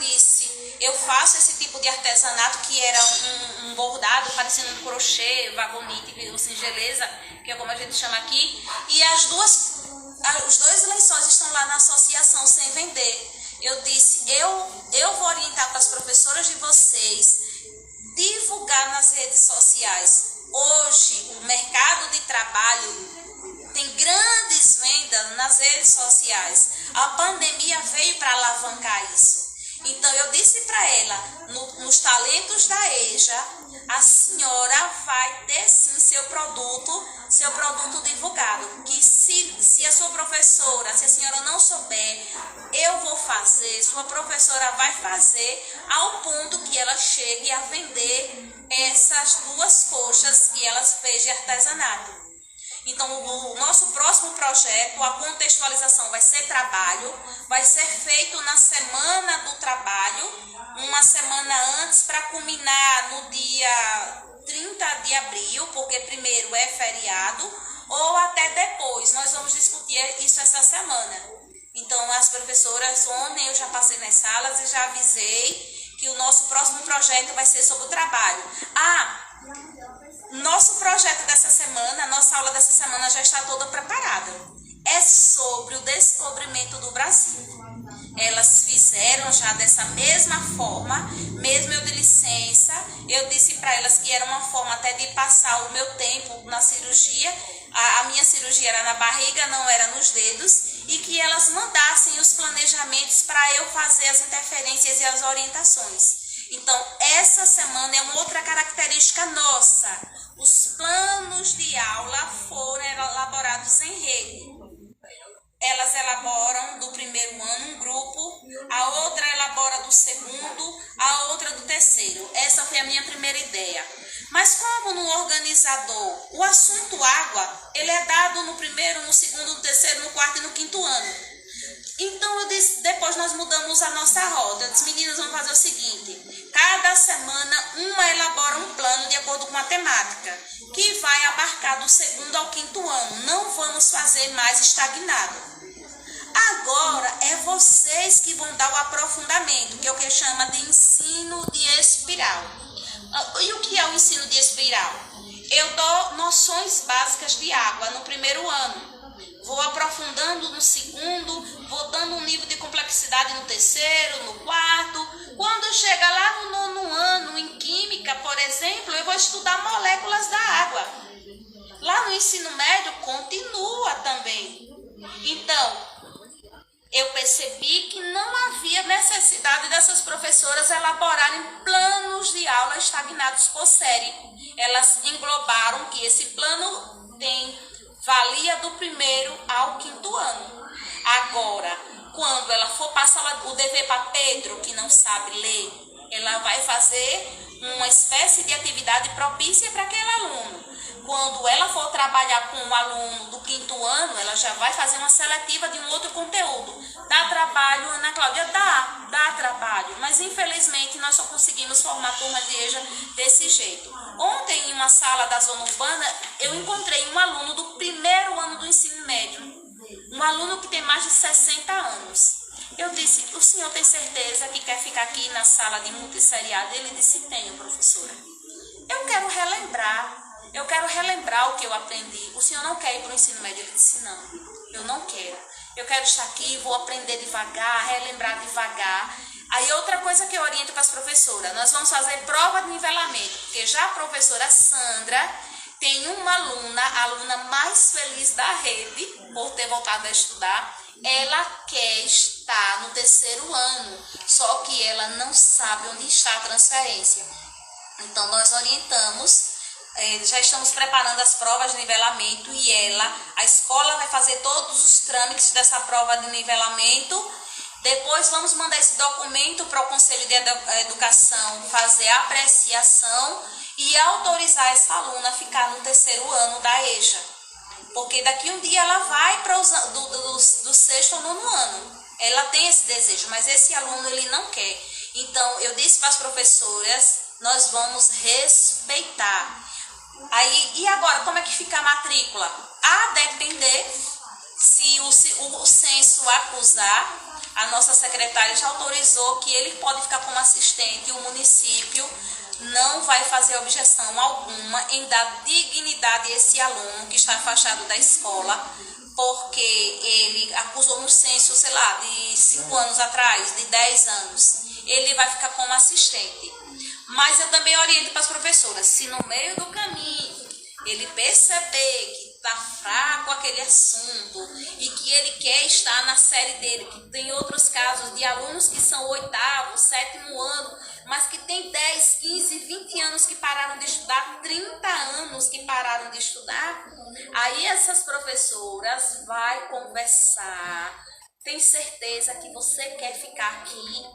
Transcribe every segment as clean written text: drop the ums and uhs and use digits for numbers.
disse, eu faço esse tipo de artesanato que era um bordado parecendo um crochê, vagonite ou singeleza, que é como a gente chama aqui, e os dois lençóis estão lá na associação sem vender. Eu disse, eu vou orientar para as professoras de vocês divulgar nas redes sociais. Hoje, o mercado de trabalho tem grandes vendas nas redes sociais. A pandemia veio para alavancar isso. Então, eu disse para ela, nos talentos da EJA, a senhora vai ter sim seu produto divulgado. Que se a sua professora, se a senhora não souber, eu vou fazer, sua professora vai fazer, ao ponto que ela chegue a vender essas 2 coxas que ela fez de artesanato. Então, o nosso próximo projeto, a contextualização vai ser trabalho, vai ser feito na Semana do Trabalho, uma semana antes, para culminar no dia 30 de abril, porque primeiro é feriado, ou até depois. Nós vamos discutir isso essa semana. Então, as professoras, ontem eu já passei nas salas e já avisei que o nosso próximo projeto vai ser sobre o trabalho. Nosso projeto dessa semana, nossa aula dessa semana já está toda preparada. É sobre o descobrimento do Brasil. Elas fizeram já dessa mesma forma, mesmo eu de licença. Eu disse para elas que era uma forma até de passar o meu tempo na cirurgia. A minha cirurgia era na barriga, não era nos dedos. E que elas mandassem os planejamentos para eu fazer as interferências e as orientações. Então, essa semana é uma outra característica nossa. Os planos de aula foram elaborados em rede. Elas elaboram do primeiro ano um grupo, a outra elabora do segundo, a outra do terceiro. Essa foi a minha primeira ideia. Mas como no organizador, o assunto água, ele é dado no primeiro, no segundo, no terceiro, no quarto e no quinto ano. Então eu disse, depois nós mudamos a nossa rota. Eu disse, meninas, vamos fazer o seguinte, cada semana uma elabora um plano de acordo com a temática, que vai abarcar do segundo ao quinto ano. Não vamos fazer mais estagnado. Agora é vocês que vão dar o aprofundamento, que é o que chama de ensino de espiral. E o que é o ensino de espiral? Eu dou noções básicas de água no primeiro ano. Vou aprofundando no segundo, vou dando um nível de complexidade no terceiro, no quarto. Quando chega lá no nono ano, em química, por exemplo, eu vou estudar moléculas da água. Lá no ensino médio, continua também. Então, eu percebi que não havia necessidade dessas professoras elaborarem planos de aula estagnados por série. Elas englobaram que esse plano valia do primeiro ao quinto ano. Agora, quando ela for passar o dever para Pedro, que não sabe ler, ela vai fazer uma espécie de atividade propícia para aquele aluno. Quando ela for trabalhar com um aluno do quinto ano, ela já vai fazer uma seletiva de um outro conteúdo. Dá trabalho, Ana Cláudia? Dá trabalho. Mas, infelizmente, nós só conseguimos formar turma de EJA desse jeito. Ontem, em uma sala da zona urbana, eu encontrei um aluno do primeiro ano do ensino médio. Um aluno que tem mais de 60 anos. Eu disse, o senhor tem certeza que quer ficar aqui na sala de multisseriado? Ele disse, tenho, professora. Eu quero relembrar o que eu aprendi. O senhor não quer ir para o ensino médio? Ele disse, não, eu não quero. Eu quero estar aqui, vou aprender devagar, relembrar devagar. Aí outra coisa que eu oriento para as professoras, nós vamos fazer prova de nivelamento, porque já a professora Sandra tem uma aluna, a aluna mais feliz da rede, por ter voltado a estudar. Ela quer estar no terceiro ano, só que ela não sabe onde está a transferência. Então, nós orientamos, já estamos preparando as provas de nivelamento e a escola vai fazer todos os trâmites dessa prova de nivelamento. Depois vamos mandar esse documento para o Conselho de Educação fazer a apreciação e autorizar essa aluna a ficar no terceiro ano da EJA. Porque daqui um dia ela vai para do sexto ao nono ano. Ela tem esse desejo, mas esse aluno ele não quer. Então, eu disse para as professoras, nós vamos respeitar. Aí, e agora, como é que fica a matrícula? A depender, Se o censo acusar, a nossa secretária já autorizou que ele pode ficar como assistente e o município não vai fazer objeção alguma em dar dignidade a esse aluno que está afastado da escola, porque ele acusou no censo, sei lá, de 5 anos atrás, de 10 anos. Ele vai ficar como assistente. Mas eu também oriento para as professoras, se no meio do caminho ele perceber que está fraco aquele assunto e que ele quer estar na série dele, que tem outros casos de alunos que são 8º, 7º ano, mas que tem 10, 15, 20 anos que pararam de estudar, 30 anos que pararam de estudar, aí essas professoras vai conversar. Tem certeza que você quer ficar aqui?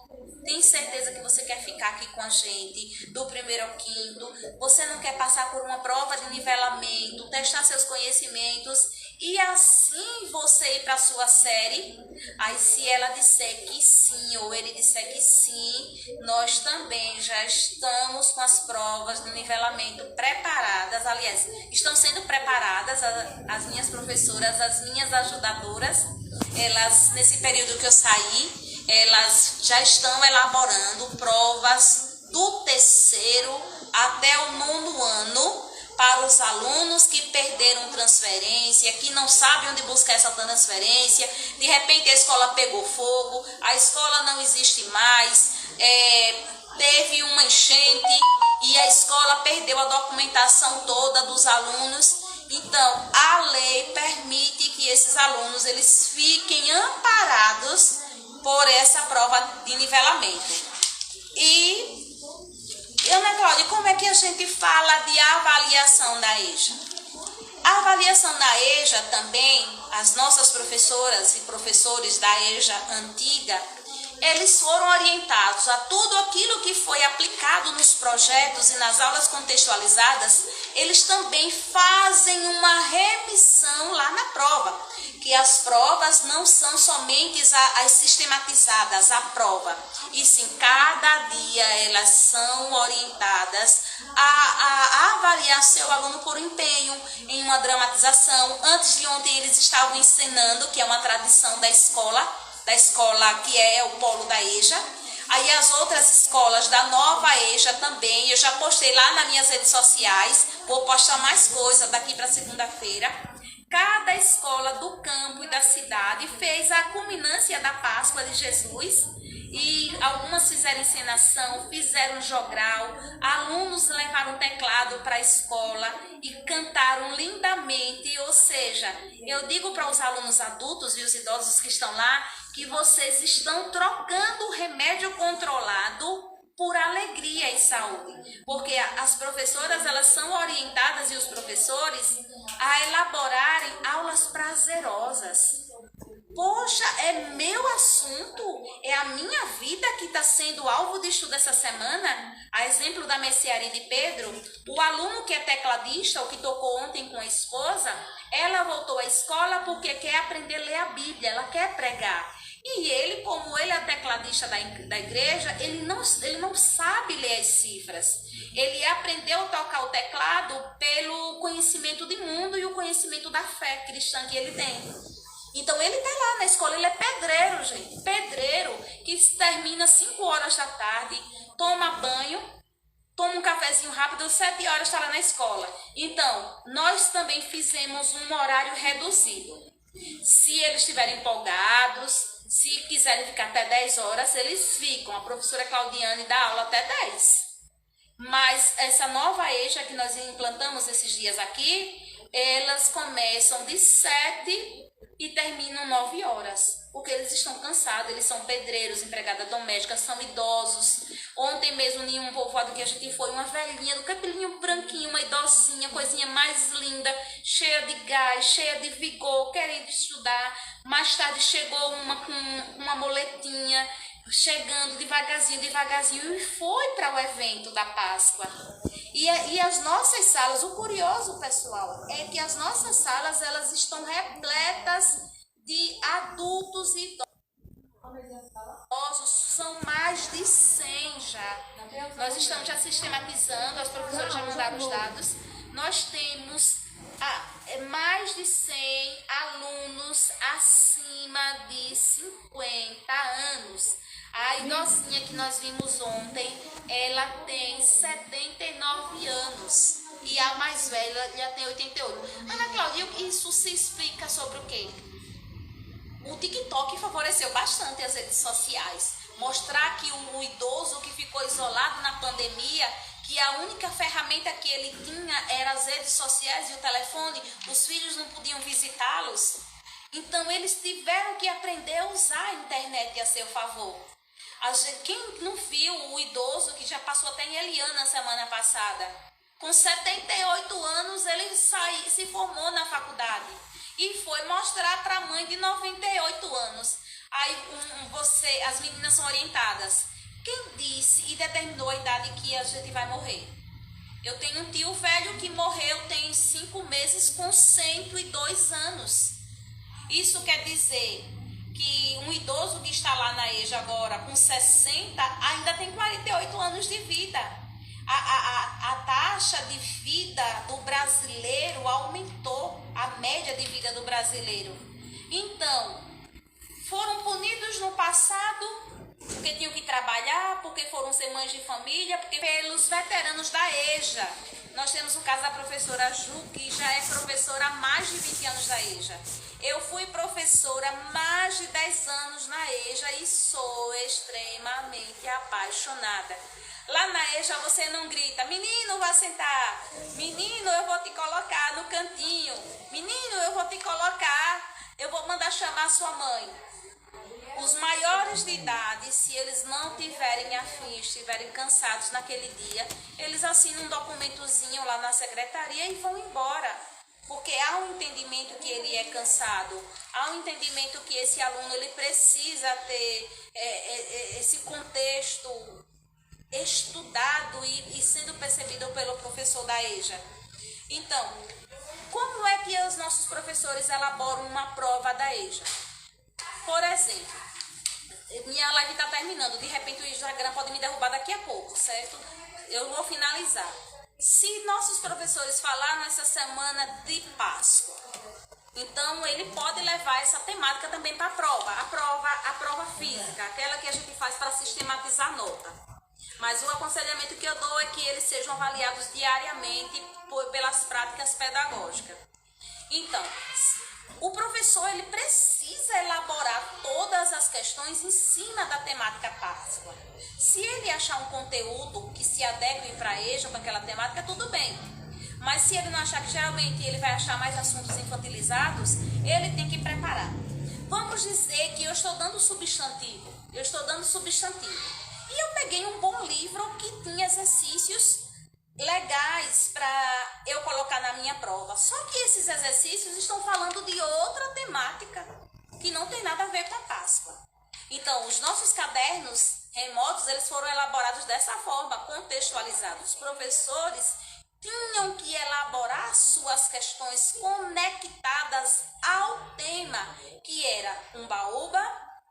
Tem certeza que você quer ficar aqui com a gente do 1º ao 5º? Você não quer passar por uma prova de nivelamento, testar seus conhecimentos e assim você ir para a sua série? Aí se ela disser que sim ou ele disser que sim, nós também já estamos com as provas de nivelamento preparadas. Aliás, estão sendo preparadas as minhas professoras, as minhas ajudadoras. Elas, nesse período que eu saí, elas já estão elaborando provas do 3º até o 9º ano para os alunos que perderam transferência, que não sabem onde buscar essa transferência. De repente a escola pegou fogo, a escola não existe mais, teve uma enchente e a escola perdeu a documentação toda dos alunos. Então, a lei permite que esses alunos eles fiquem amparados por essa prova de nivelamento. E, Ana Cláudia, como é que a gente fala de avaliação da EJA? A avaliação da EJA também, as nossas professoras e professores da EJA antiga, eles foram orientados a tudo aquilo que foi aplicado nos projetos e nas aulas contextualizadas, eles também fazem uma remissão lá na prova, que as provas não são somente as sistematizadas, a prova, e sim, cada dia elas são orientadas a avaliar seu aluno por empenho em uma dramatização. Antes de ontem eles estavam encenando, que é uma tradição da escola que é o polo da EJA. Aí as outras escolas da nova EJA também, eu já postei lá nas minhas redes sociais, vou postar mais coisa daqui para segunda-feira. Cada escola do campo e da cidade fez a culminância da Páscoa de Jesus e algumas fizeram encenação, fizeram jogral, alunos levaram teclado para a escola e cantaram lindamente. Ou seja, eu digo para os alunos adultos e os idosos que estão lá que vocês estão trocando o remédio controlado por alegria e saúde, porque as professoras elas são orientadas e os professores a elaborarem aulas prazerosas. Poxa, é meu assunto, é a minha vida que está sendo alvo de estudo essa semana. A exemplo da Messiaria de Pedro, o aluno que é tecladista, ou que tocou ontem com a esposa, ela voltou à escola porque quer aprender a ler a Bíblia, ela quer pregar. E ele, como ele é tecladista da igreja, ele não sabe ler as cifras. Ele aprendeu a tocar o teclado pelo conhecimento do mundo e o conhecimento da fé cristã que ele tem. Então ele está lá na escola, ele é pedreiro, gente. Pedreiro que termina 5 horas da tarde, toma banho, toma um cafezinho rápido, 7 horas está lá na escola. Então, nós também fizemos um horário reduzido. Se eles estiverem empolgados, se quiserem ficar até 10 horas, eles ficam. A professora Claudiane dá aula até 10. Mas essa nova EJA que nós implantamos esses dias aqui, elas começam de 7 e terminam 9 horas. Porque eles estão cansados, eles são pedreiros, empregadas domésticas, são idosos. Ontem mesmo, em um povoado que a gente foi, uma velhinha do cabelinho branquinho, uma idosinha, coisinha mais linda, cheia de gás, cheia de vigor, querendo estudar. Mais tarde chegou uma com uma moletinha, chegando devagarzinho, e foi para o evento da Páscoa. E as nossas salas, o curioso, pessoal, é que as nossas salas, elas estão repletas de adultos e idosos, são mais de 100 já. Nós estamos já sistematizando, as professoras já mandaram os dados. Nós temos Mais de 100 alunos acima de 50 anos. A idosinha que nós vimos ontem, ela tem 79 anos e a mais velha já tem 88. Ana Cláudia, isso se explica sobre o quê? O TikTok favoreceu bastante as redes sociais. Mostrar que o idoso que ficou isolado na pandemia, que a única ferramenta que ele tinha era as redes sociais e o telefone, os filhos não podiam visitá-los. Então eles tiveram que aprender a usar a internet a seu favor. Quem não viu o idoso que já passou até em Eliana semana passada? Com 78 anos ele se formou na faculdade e foi mostrar para a mãe de 98 anos. Aí as meninas são orientadas. Quem disse e determinou a idade que a gente vai morrer? Eu tenho um tio velho que morreu tem 5 meses com 102 anos. Isso quer dizer que um idoso que está lá na EJA agora com 60 ainda tem 48 anos de vida. A taxa de vida do brasileiro aumentou, a média de vida do brasileiro. Então, foram punidos no passado porque tinham que trabalhar, porque foram ser mães de família, porque pelos veteranos da EJA. Nós temos o caso da professora Ju, que já é professora há mais de 20 anos da EJA. Eu fui professora há mais de 10 anos na EJA e sou extremamente apaixonada. Lá na EJA você não grita, menino, vá sentar, menino, eu vou te colocar no cantinho, menino, eu vou te colocar, eu vou mandar chamar sua mãe. Os maiores de idade, se eles não tiverem afim, estiverem cansados naquele dia, eles assinam um documentozinho lá na secretaria e vão embora. Porque há um entendimento que ele é cansado, há um entendimento que esse aluno ele precisa ter esse contexto estudado e sendo percebido pelo professor da EJA. Então, como é que os nossos professores elaboram uma prova da EJA? Por exemplo, minha live está terminando, de repente o Instagram pode me derrubar daqui a pouco, certo? Eu vou finalizar. Se nossos professores falaram essa semana de Páscoa, então ele pode levar essa temática também para a prova física, aquela que a gente faz para sistematizar a nota. Mas o aconselhamento que eu dou é que eles sejam avaliados diariamente pelas práticas pedagógicas. Então, o professor ele precisa elaborar todas as questões em cima da temática Páscoa. Se ele achar um conteúdo que se adeque para a EJA, para aquela temática, tudo bem. Mas se ele não achar, que geralmente ele vai achar mais assuntos infantilizados, ele tem que preparar. Vamos dizer que eu estou dando substantivo. E eu peguei um bom livro que tinha exercícios legais para eu colocar na minha prova. Só que esses exercícios estão falando de outra temática que não tem nada a ver com a Páscoa. Então, os nossos cadernos remotos, eles foram elaborados dessa forma, contextualizados. Os professores tinham que elaborar suas questões conectadas ao tema, que era Umbaúba,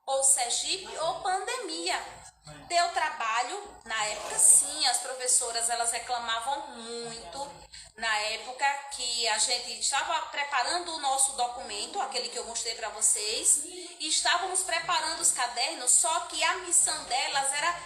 ou Sergipe, ou pandemia. Deu trabalho, na época sim, as professoras elas reclamavam muito, na época que a gente estava preparando o nosso documento, aquele que eu mostrei para vocês, e estávamos preparando os cadernos, só que a missão delas era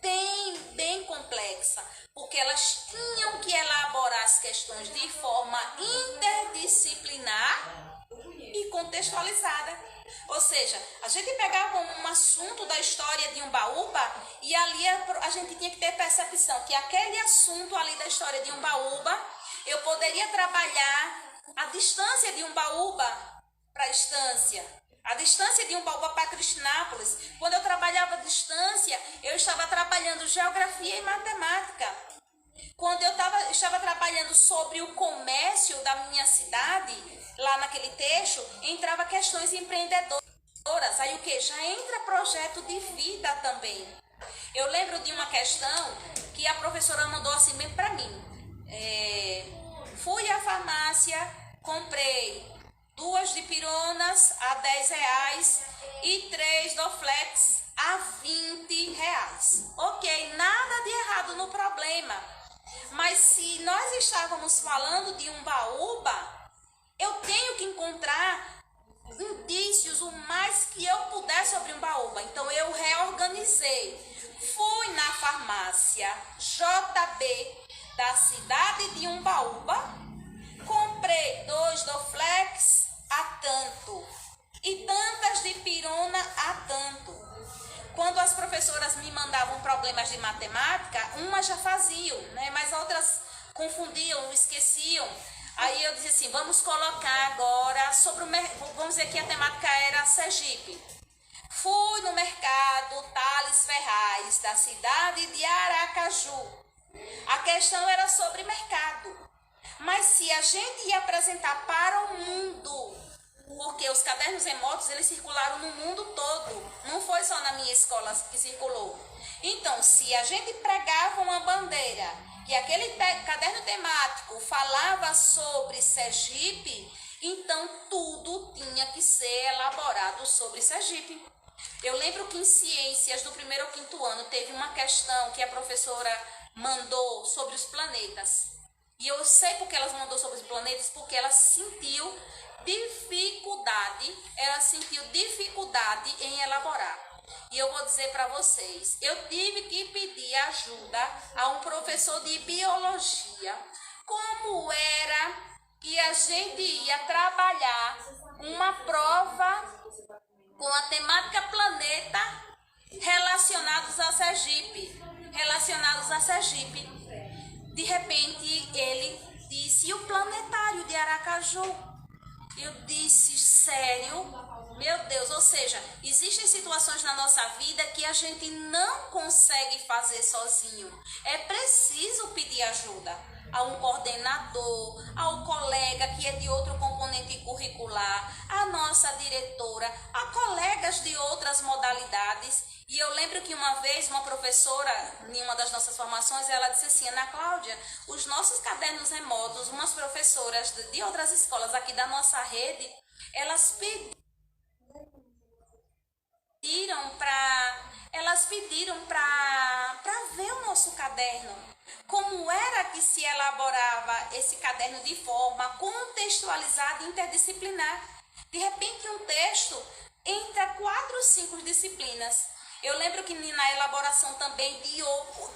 bem complexa, porque elas tinham que elaborar as questões de forma interdisciplinar e contextualizada. Ou seja, a gente pegava um assunto da história de Umbaúba e ali a gente tinha que ter percepção que aquele assunto ali da história de Umbaúba, eu poderia trabalhar a distância de Umbaúba para a estância, a distância de Umbaúba para Cristinápolis. Quando eu trabalhava a distância, eu estava trabalhando geografia e matemática. Quando eu estava trabalhando sobre o comércio da minha cidade, lá naquele texto, entrava questões empreendedoras. Aí o que? Já entra projeto de vida também. Eu lembro de uma questão que a professora mandou assim bem para mim. Fui à farmácia, comprei 2 dipironas a R$10 e 3 Doflex a R$20. Ok, nada de errado no problema. Mas se nós estávamos falando de Umbaúba, eu tenho que encontrar indícios o mais que eu puder sobre Umbaúba. Então eu reorganizei. Fui na farmácia JB da cidade de Umbaúba, comprei 2 Doflex a tanto e tantas de pirona a tanto. Quando as professoras me mandavam problemas de matemática, umas já faziam, né? Mas outras confundiam, esqueciam. Aí eu disse assim, vamos colocar agora sobre o... Vamos dizer que a temática era Sergipe. Fui no mercado Thales Ferraz, da cidade de Aracaju. A questão era sobre mercado. Mas se a gente ia apresentar para o mundo, porque os cadernos remotos, eles circularam no mundo todo. Não foi só na minha escola que circulou. Então, se a gente pregava uma bandeira e aquele caderno temático falava sobre Sergipe, então tudo tinha que ser elaborado sobre Sergipe. Eu lembro que em ciências do 1º ao 5º ano teve uma questão que a professora mandou sobre os planetas. E eu sei porque ela mandou sobre os planetas, porque ela sentiu dificuldade em elaborar. E eu vou dizer para vocês, eu tive que pedir ajuda a um professor de biologia, como era que a gente ia trabalhar uma prova com a temática planeta relacionados a Sergipe. De repente ele disse, e o planetário de Aracaju? Eu disse, sério? Meu Deus, ou seja, existem situações na nossa vida que a gente não consegue fazer sozinho. É preciso pedir ajuda a um coordenador, ao colega que é de outro componente curricular, a nossa diretora, a colegas de outras modalidades. E eu lembro que uma vez uma professora, em uma das nossas formações, ela disse assim, Ana Cláudia, os nossos cadernos remotos, umas professoras de outras escolas aqui da nossa rede, elas pediram para ver o nosso caderno. Como era que se elaborava esse caderno de forma contextualizada e interdisciplinar? De repente um texto entre 4 ou 5 disciplinas. Eu lembro que na elaboração também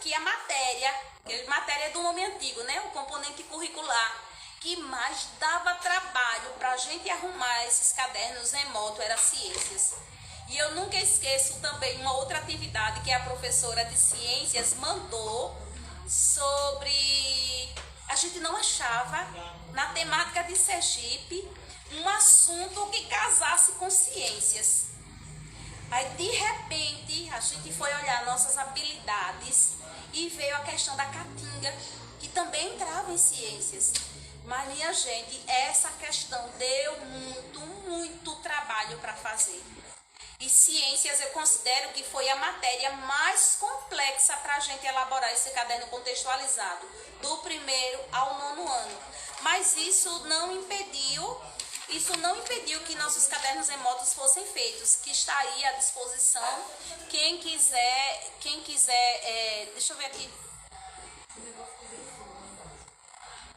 que a matéria do nome antigo, né? O componente curricular, que mais dava trabalho para a gente arrumar esses cadernos remotos era ciências. E eu nunca esqueço também uma outra atividade que a professora de ciências mandou sobre... A gente não achava na temática de Sergipe um assunto que casasse com ciências. Aí, de repente, a gente foi olhar nossas habilidades e veio a questão da caatinga, que também entrava em ciências. Mas, minha gente, essa questão deu muito trabalho para fazer. E ciências eu considero que foi a matéria mais complexa para a gente elaborar esse caderno contextualizado, do 1º ao 9º ano. Mas isso não impediu que nossos cadernos remotos fossem feitos, que está aí à disposição. Quem quiser, deixa eu ver aqui.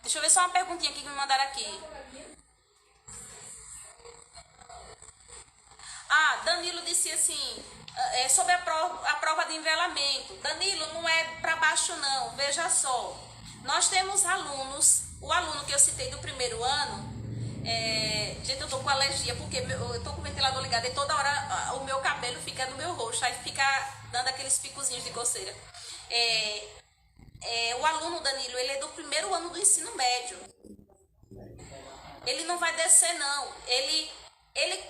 Deixa eu ver só uma perguntinha aqui que me mandaram aqui. Danilo disse assim, sobre a prova de nivelamento. Danilo, não é para baixo não, veja só. Nós temos alunos, o aluno que eu citei do 1º ano, gente, eu tô com alergia porque eu tô com o ventilador ligado e toda hora o meu cabelo fica no meu rosto, aí fica dando aqueles picozinhos de coceira. O aluno Danilo, ele é do 1º ano do ensino médio. Ele não vai descer não, ele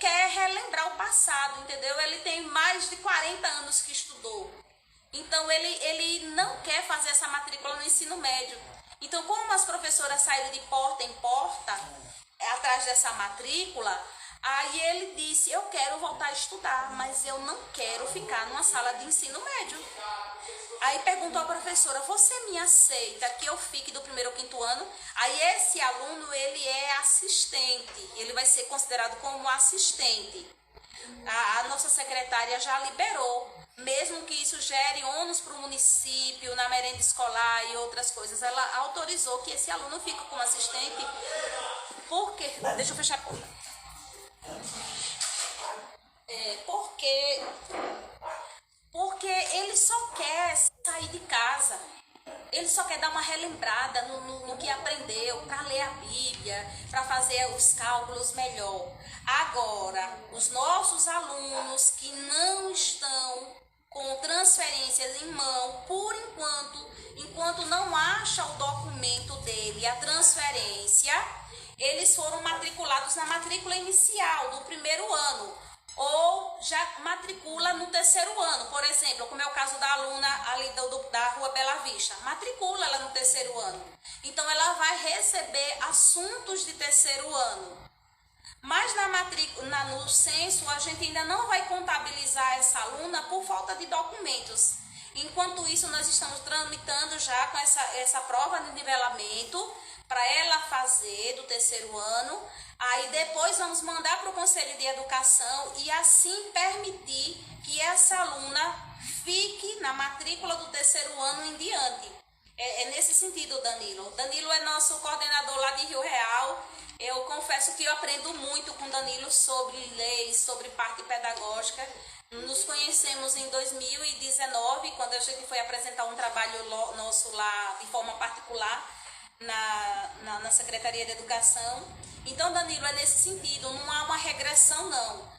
quer relembrar o passado, entendeu? Ele tem mais de 40 anos que estudou. Então, ele não quer fazer essa matrícula no ensino médio. Então, como as professoras saíram de porta em porta, atrás dessa matrícula, aí ele disse, eu quero voltar a estudar, mas eu não quero ficar numa sala de ensino médio. Aí perguntou à professora, você me aceita que eu fique do 1º ao 5º ano? Aí esse aluno, ele é assistente, ele vai ser considerado como assistente. A nossa secretária já liberou mesmo que isso gere ônus para o município, na merenda escolar e outras coisas, ela autorizou que esse aluno fique como assistente, porque, deixa eu fechar a porta, porque ele só quer sair de casa, ele só quer dar uma relembrada no que aprendeu, para ler a Bíblia, para fazer os cálculos melhor. Agora, os nossos alunos que não estão com transferências em mão, por enquanto não acha o documento dele, a transferência, eles foram matriculados na matrícula inicial do primeiro ano, ou já matricula no terceiro ano, por exemplo, como é o caso da aluna ali da Rua Bela Vista, matricula ela no terceiro ano, então ela vai receber assuntos de terceiro ano, mas no censo a gente ainda não vai contabilizar essa aluna por falta de documentos. Enquanto isso, nós estamos tramitando já com essa prova de nivelamento para ela fazer do terceiro ano. Aí depois vamos mandar para o Conselho de Educação e assim permitir que essa aluna fique na matrícula do terceiro ano em diante. É nesse sentido, Danilo. Danilo é nosso coordenador lá de Rio Real. Eu confesso que eu aprendo muito com Danilo sobre leis, sobre parte pedagógica. Nos conhecemos em 2019, quando a gente foi apresentar um trabalho nosso lá de forma particular na Secretaria de Educação. Então, Danilo, é nesse sentido, não há uma regressão, não.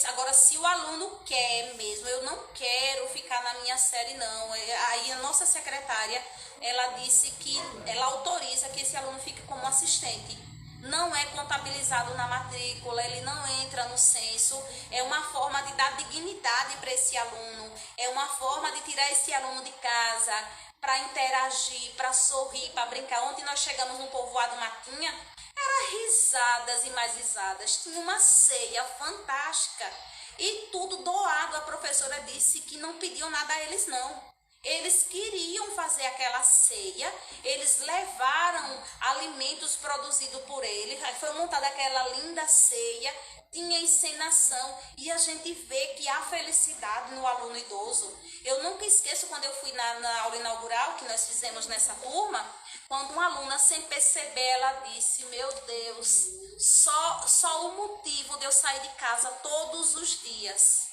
Agora, se o aluno quer mesmo, eu não quero ficar na minha série, não. Aí a nossa secretária, ela disse que ela autoriza que esse aluno fique como assistente. Não é contabilizado na matrícula, ele não entra no censo, é uma forma de dar dignidade para esse aluno, é uma forma de tirar esse aluno de casa, para interagir, para sorrir, para brincar. Ontem nós chegamos no povoado Matinha, era risadas e mais risadas, tinha uma ceia fantástica e tudo doado. A professora disse que não pediam nada a eles, não. Eles queriam fazer aquela ceia, eles levaram alimentos produzidos por eles, aí foi montada aquela linda ceia, tinha encenação e a gente vê que há felicidade no aluno idoso. Eu nunca esqueço quando eu fui na aula inaugural que nós fizemos nessa turma, quando uma aluna, sem perceber, ela disse: meu Deus, só o motivo de eu sair de casa todos os dias.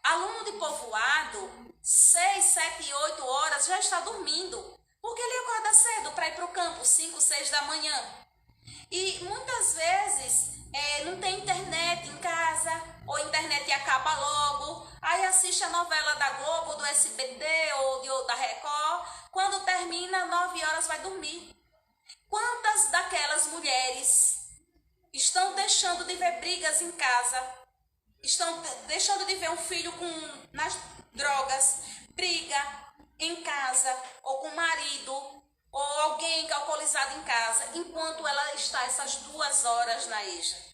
Aluno de povoado, 6, 7, 8 horas já está dormindo, porque ele acorda cedo para ir para o campo, 5, 6 da manhã. E muitas vezes não tem internet em casa, ou a internet acaba logo, aí assiste a novela da Globo, do SBT ou da Record, quando termina, 9 horas vai dormir. Quantas daquelas mulheres estão deixando de ver brigas em casa, estão deixando de ver um filho nas drogas, briga em casa, ou com o marido, ou alguém alcoolizado em casa, enquanto ela está essas 2 horas na EJA.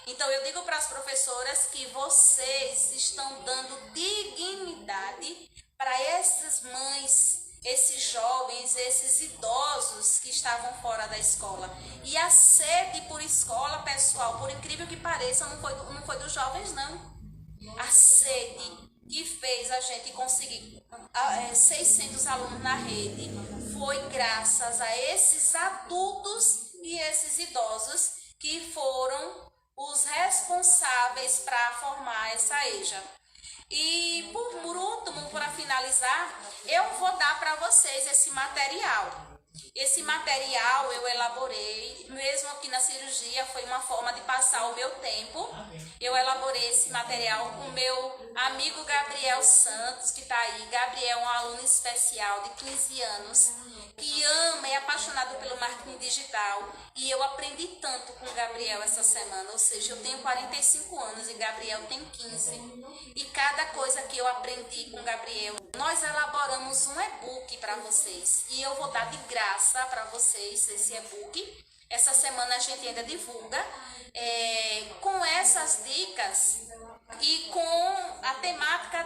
Então eu digo para as professoras que vocês estão dando dignidade para essas mães, esses jovens, esses idosos que estavam fora da escola. E a sede por escola, pessoal, por incrível que pareça, não foi dos jovens, não. A sede que fez a gente conseguir 600 alunos na rede foi graças a esses adultos e esses idosos que foram os responsáveis para formar essa EJA. E por último, para finalizar, eu vou dar para vocês esse material. Esse material eu elaborei, mesmo aqui na cirurgia, foi uma forma de passar o meu tempo. Eu elaborei esse material com o meu amigo Gabriel Santos, que está aí. Gabriel é um aluno especial de 15 anos, que ama e é apaixonado pelo marketing digital. E eu aprendi tanto com o Gabriel essa semana, ou seja, eu tenho 45 anos e Gabriel tem 15. E cada coisa que eu aprendi com o Gabriel, nós elaboramos um e-book para vocês. E eu vou dar de graça para vocês esse e-book. Essa semana a gente ainda divulga com essas dicas e com a temática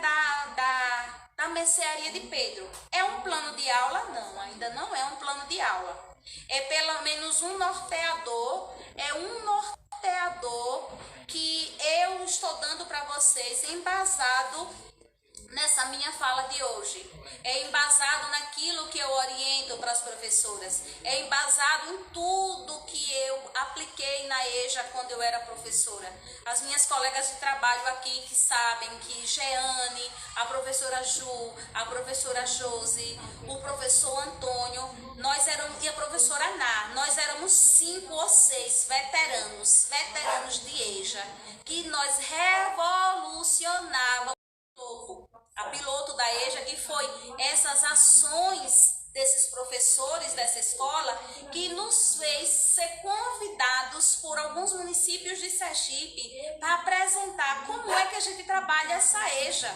da mercearia de Pedro. É um plano de aula? Não, ainda não é um plano de aula. É pelo menos um norteador, que eu estou dando para vocês embasado nessa minha fala de hoje. É embasado naquilo que eu oriento para as professoras. É embasado em tudo que eu apliquei na EJA quando eu era professora. As minhas colegas de trabalho aqui que sabem que Jeane, a professora Ju, a professora Josi, o professor Antônio, e a professora Ná, nós éramos 5 ou 6 veteranos de EJA, que nós revolucionávamos a piloto da EJA, que foi essas ações desses professores dessa escola que nos fez ser convidados por alguns municípios de Sergipe para apresentar como é que a gente trabalha essa EJA,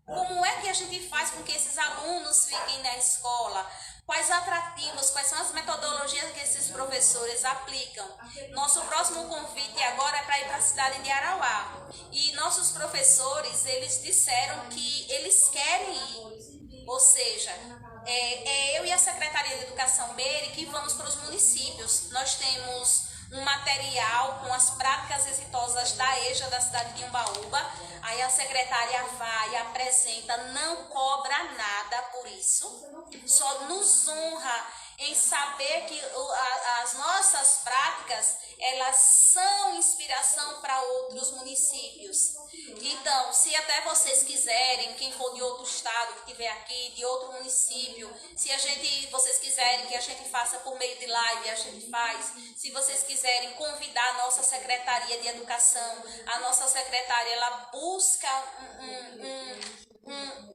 como é que a gente faz com que esses alunos fiquem na escola, quais atrativos, quais são as metodologias que esses professores aplicam. Nosso próximo convite agora é para ir para a cidade de Arauá. E nossos professores, eles disseram que eles querem ir. Ou seja, eu e a Secretaria de Educação BERE que vamos para os municípios. Nós temos um material com as práticas exitosas da EJA da cidade de Umbaúba. Aí a secretária vai, apresenta, não cobra nada por isso, só nos honra em saber que as nossas práticas, elas são inspiração para outros municípios. Então, se até vocês quiserem, quem for de outro estado que estiver aqui, de outro município, se vocês quiserem que a gente faça por meio de live, a gente faz. Se vocês quiserem convidar a nossa Secretaria de Educação, a nossa secretária, ela busca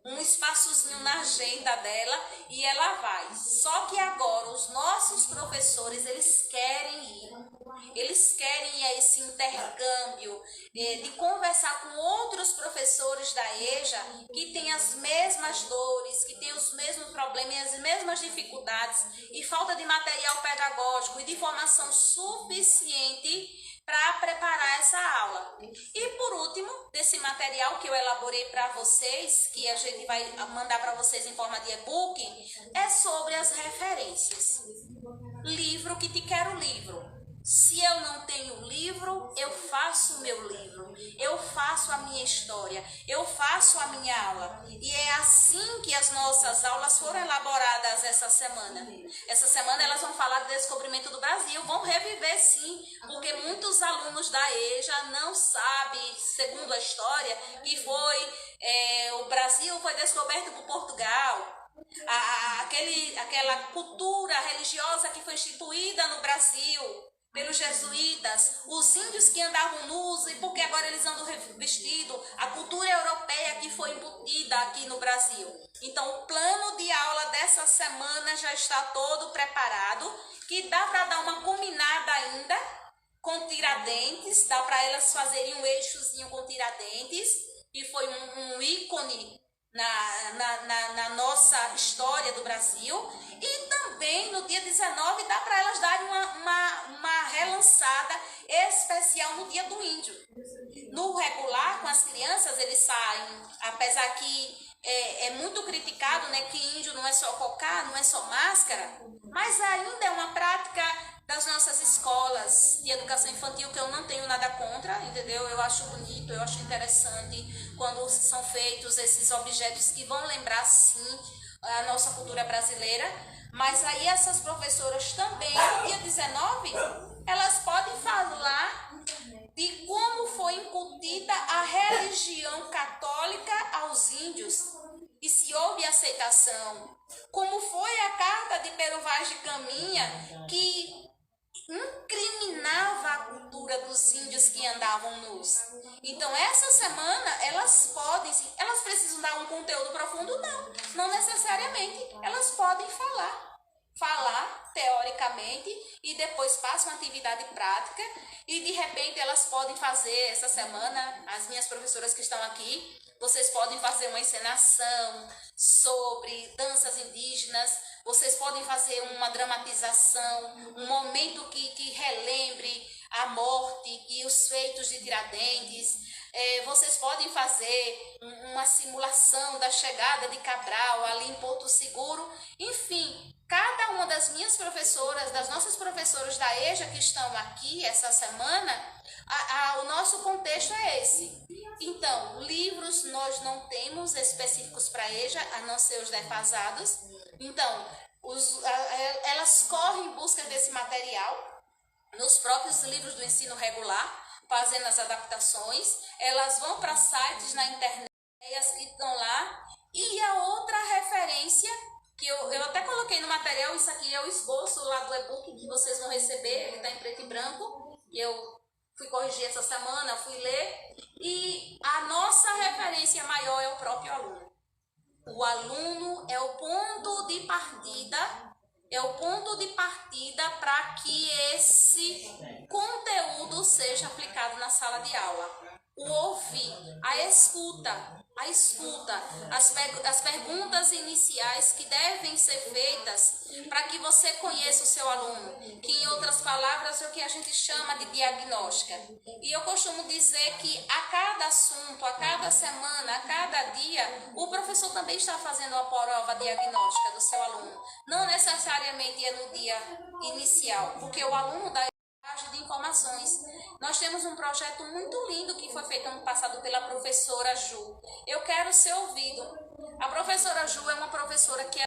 um espaçozinho na agenda dela e ela vai. Só que agora os nossos professores, eles querem ir. Eles querem esse intercâmbio, de conversar com outros professores da EJA que têm as mesmas dores, que têm os mesmos problemas e as mesmas dificuldades e falta de material pedagógico e de formação suficiente para preparar essa aula. E por último, desse material que eu elaborei para vocês, que a gente vai mandar para vocês em forma de e-book, é sobre as referências. Livro que te quero livro. Se eu não tenho livro, eu faço o meu livro, eu faço a minha história, eu faço a minha aula. E é assim que as nossas aulas foram elaboradas essa semana. Essa semana elas vão falar do descobrimento do Brasil, vão reviver sim, porque muitos alunos da EJA não sabem, segundo a história, que o Brasil foi descoberto por Portugal. Aquela cultura religiosa que foi instituída no Brasil pelos jesuítas, os índios que andavam nus e porque agora eles andam vestidos, a cultura europeia que foi embutida aqui no Brasil. Então o plano de aula dessa semana já está todo preparado, que dá para dar uma combinada ainda com Tiradentes, dá para elas fazerem um eixozinho com Tiradentes, que foi um ícone na nossa história do Brasil. E também no dia 19 dá para elas darem uma relançada especial no dia do índio. No regular, com as crianças, eles saem, apesar que é muito criticado, né, que índio não é só cocá, não é só máscara, mas ainda é uma prática das nossas escolas de educação infantil que eu não tenho nada contra, entendeu? Eu acho bonito, eu acho interessante quando são feitos esses objetos que vão lembrar, sim, a nossa cultura brasileira. Mas aí essas professoras também, no dia 19, elas podem falar de como foi incutida a religião católica aos índios e se houve aceitação. Como foi a carta de Pero Vaz de Caminha, que incriminava a cultura dos índios que andavam nus. Então essa semana elas precisam dar um conteúdo profundo? Não necessariamente. Elas podem falar teoricamente e depois passam uma atividade prática e de repente elas podem fazer essa semana, as minhas professoras que estão aqui, vocês podem fazer uma encenação sobre danças indígenas, vocês podem fazer uma dramatização, um momento que relembre a morte e os feitos de Tiradentes. Vocês podem fazer uma simulação da chegada de Cabral ali em Porto Seguro. Enfim, cada uma das minhas professoras, das nossas professoras da EJA que estão aqui essa semana, o nosso contexto é esse. Então, livros nós não temos específicos para EJA, a não ser os defasados. Então, elas correm em busca desse material nos próprios livros do ensino regular, fazendo as adaptações. Elas vão para sites na internet que estão lá. E a outra referência, que eu até coloquei no material, isso aqui é o esboço lá do e-book que vocês vão receber, ele está em preto e branco, que eu fui corrigir essa semana, fui ler, e a nossa referência maior é o próprio aluno. O aluno é o ponto de partida, para que esse conteúdo seja aplicado na sala de aula. O ouvir, a escuta, as perguntas iniciais que devem ser feitas para que você conheça o seu aluno, que em outras palavras é o que a gente chama de diagnóstica. E eu costumo dizer que a cada assunto, a cada semana, a cada dia, o professor também está fazendo uma prova diagnóstica do seu aluno. Não necessariamente é no dia inicial, porque o aluno dá de informações. Nós temos um projeto muito lindo que foi feito ano passado pela professora Ju. Eu quero ser ouvido. A professora Ju é uma professora que